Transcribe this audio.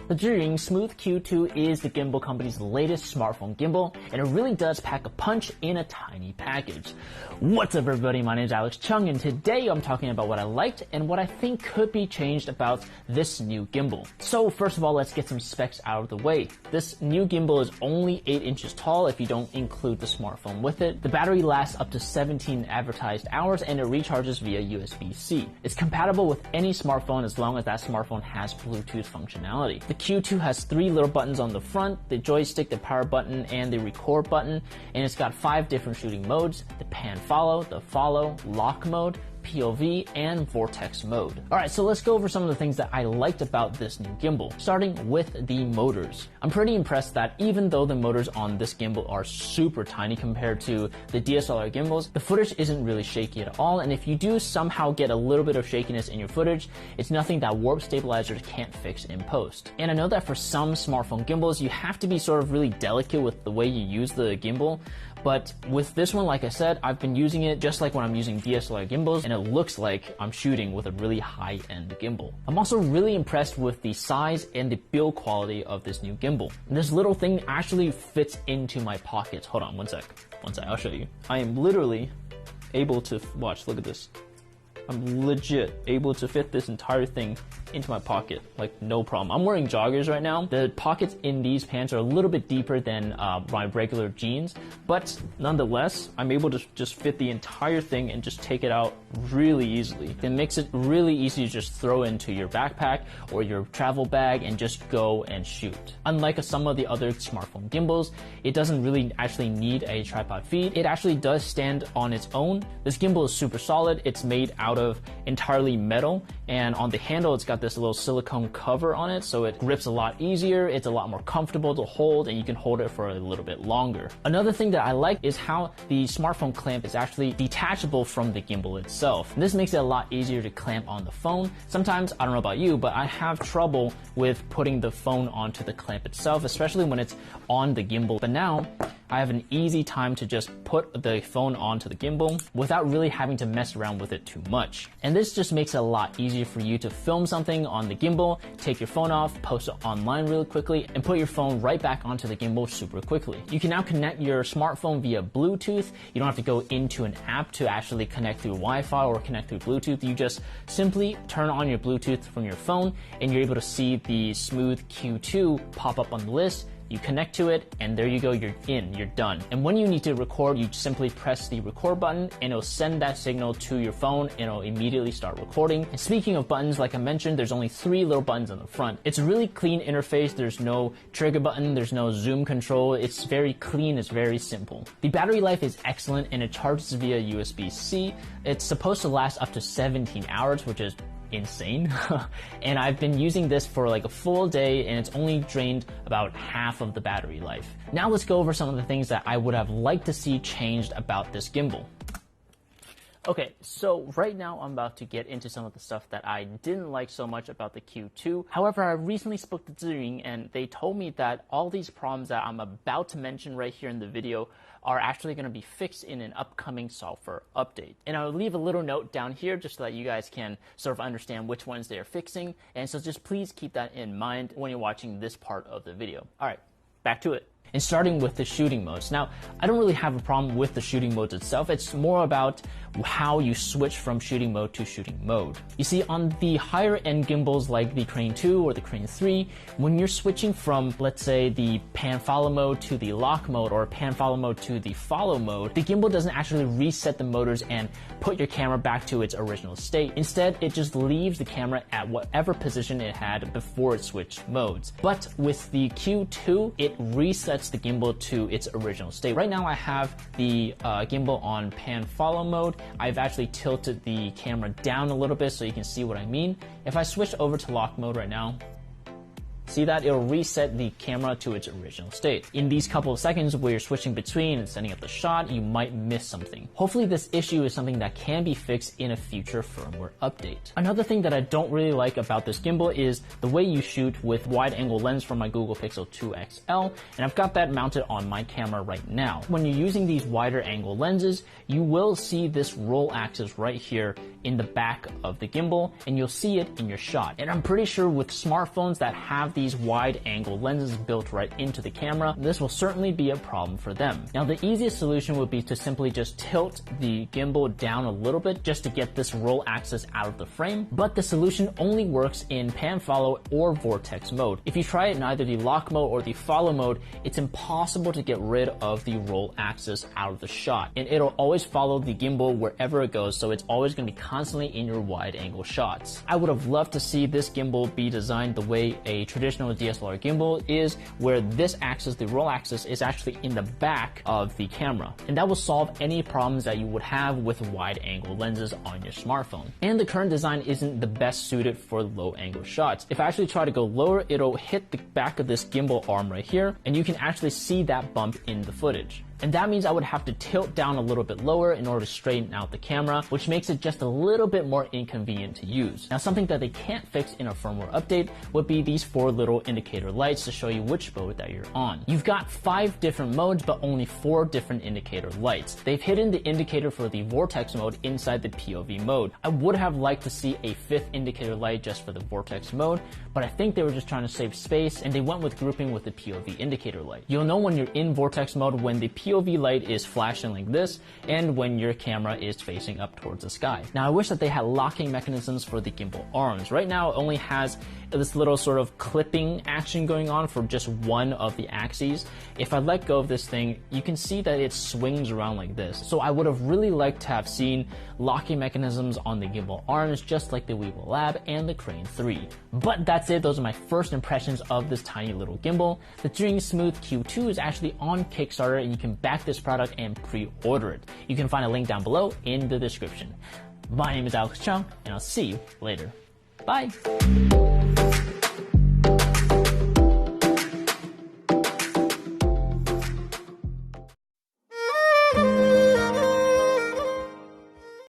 The Zhiyun Smooth Q2 is the gimbal company's latest smartphone gimbal, and it really does pack a punch in a tiny package. What's up everybody, my name is Alex Chung, and today I'm talking about what I liked and what I think could be changed about this new gimbal. So first of all, let's get some specs out of the way. This new gimbal is only 8 inches tall if you don't include the smartphone with it. The battery lasts up to 17 advertised hours and it recharges via USB-C. It's compatible with any smartphone as long as that smartphone has Bluetooth functionality. The Q2 has 3 little buttons on the front, the joystick, the power button, and the record button, and it's got 5 different shooting modes: the pan follow, the follow, lock mode, POV, and vortex mode. Alright, so let's go over some of the things that I liked about this new gimbal, starting with the motors. I'm pretty impressed that even though the motors on this gimbal are super tiny compared to the DSLR gimbals, the footage isn't really shaky at all, and if you do somehow get a little bit of shakiness in your footage, it's nothing that warp stabilizers can't fix in post. And I know that for some smartphone gimbals, you have to be sort of really delicate with the way you use the gimbal, but with this one, like I said, I've been using it just like when I'm using DSLR gimbals, and it looks like I'm shooting with a really high-end gimbal. I'm also really impressed with the size and the build quality of this new gimbal. And this little thing actually fits into my pockets. Hold on, one sec, I'll show you. I am literally able to, watch, look at this. I'm legit able to fit this entire thing into my pocket, like no problem. I'm wearing joggers right now. The pockets in these pants are a little bit deeper than my regular jeans, but nonetheless, I'm able to just fit the entire thing and just take it out really easily. It makes it really easy to just throw into your backpack or your travel bag and just go and shoot. Unlike some of the other smartphone gimbals, it doesn't really actually need a tripod feed. It actually does stand on its own. This gimbal is super solid. It's made out of entirely metal, and on the handle it's got this little silicone cover on it, so it grips a lot easier, it's a lot more comfortable to hold, and you can hold it for a little bit longer. Another thing that I like is how the smartphone clamp is actually detachable from the gimbal itself. And this makes it a lot easier to clamp on the phone. Sometimes, I don't know about you, but I have trouble with putting the phone onto the clamp itself, especially when it's on the gimbal. But now, I have an easy time to just put the phone onto the gimbal without really having to mess around with it too much. And this just makes it a lot easier for you to film something on the gimbal, take your phone off, post it online really quickly, and put your phone right back onto the gimbal super quickly. You can now connect your smartphone via Bluetooth. You don't have to go into an app to actually connect through Wi-Fi or connect through Bluetooth. You just simply turn on your Bluetooth from your phone and you're able to see the Smooth Q2 pop up on the list. You connect to it, and there you go, you're in, you're done. And when you need to record, you simply press the record button, and it'll send that signal to your phone, and it'll immediately start recording. And speaking of buttons, like I mentioned, there's only 3 little buttons on the front. It's a really clean interface. There's no trigger button, there's no zoom control. It's very clean, it's very simple. The battery life is excellent, and it charges via USB-C. It's supposed to last up to 17 hours, which is insane. And I've been using this for like a full day, and it's only drained about half of the battery life. Now let's go over some of the things that I would have liked to see changed about this gimbal. Okay, so right now I'm about to get into some of the stuff that I didn't like so much about the Q2. However, I recently spoke to Zhiyun, and they told me that all these problems that I'm about to mention right here in the video are actually going to be fixed in an upcoming software update. And I'll leave a little note down here just so that you guys can sort of understand which ones they are fixing. And so just please keep that in mind when you're watching this part of the video. All right, back to it. And starting with the shooting modes. Now, I don't really have a problem with the shooting modes itself. It's more about how you switch from shooting mode to shooting mode. You see, on the higher end gimbals like the Crane 2 or the Crane 3, when you're switching from, let's say, the pan follow mode to the lock mode or pan follow mode to the follow mode, the gimbal doesn't actually reset the motors and put your camera back to its original state. Instead, it just leaves the camera at whatever position it had before it switched modes. But with the Q2, it resets the gimbal to its original state. Right now I have the gimbal on pan follow mode. I've actually tilted the camera down a little bit so you can see what I mean. If I switch over to lock mode right now, see that it'll reset the camera to its original state. In these couple of seconds where you're switching between and setting up the shot, you might miss something. Hopefully this issue is something that can be fixed in a future firmware update. Another thing that I don't really like about this gimbal is the way you shoot with wide angle lens from my Google Pixel 2 XL, and I've got that mounted on my camera right now. When you're using these wider angle lenses, you will see this roll axis right here in the back of the gimbal, and you'll see it in your shot. And I'm pretty sure with smartphones that have these wide angle lenses built right into the camera, this will certainly be a problem for them. Now the easiest solution would be to simply just tilt the gimbal down a little bit just to get this roll axis out of the frame, but the solution only works in pan follow or vortex mode. If you try it in either the lock mode or the follow mode, it's impossible to get rid of the roll axis out of the shot, and it'll always follow the gimbal wherever it goes, so it's always going to be constantly in your wide angle shots. I would have loved to see this gimbal be designed the way a traditional DSLR gimbal is, where this axis, the roll axis, is actually in the back of the camera, and that will solve any problems that you would have with wide angle lenses on your smartphone. And the current design isn't the best suited for low angle shots. If I actually try to go lower, it'll hit the back of this gimbal arm right here, and you can actually see that bump in the footage. And that means I would have to tilt down a little bit lower in order to straighten out the camera, which makes it just a little bit more inconvenient to use. Now, something that they can't fix in a firmware update would be these 4 little indicator lights to show you which mode that you're on. You've got 5 different modes, but only 4 different indicator lights. They've hidden the indicator for the vortex mode inside the POV mode. I would have liked to see a 5th indicator light just for the vortex mode, but I think they were just trying to save space, and they went with grouping with the POV indicator light. You'll know when you're in vortex mode when the POV light is flashing like this, and when your camera is facing up towards the sky. Now I wish that they had locking mechanisms for the gimbal arms. Right now it only has this little sort of clipping action going on for just one of the axes. If I let go of this thing, you can see that it swings around like this. So I would have really liked to have seen locking mechanisms on the gimbal arms, just like the Weeble Lab and the Crane 3. But that's it. Those are my first impressions of this tiny little gimbal. The Dream Smooth Q2 is actually on Kickstarter, and you can back this product and pre-order it. You can find a link down below in the description. My name is Alex Chung, and I'll see you later. Bye!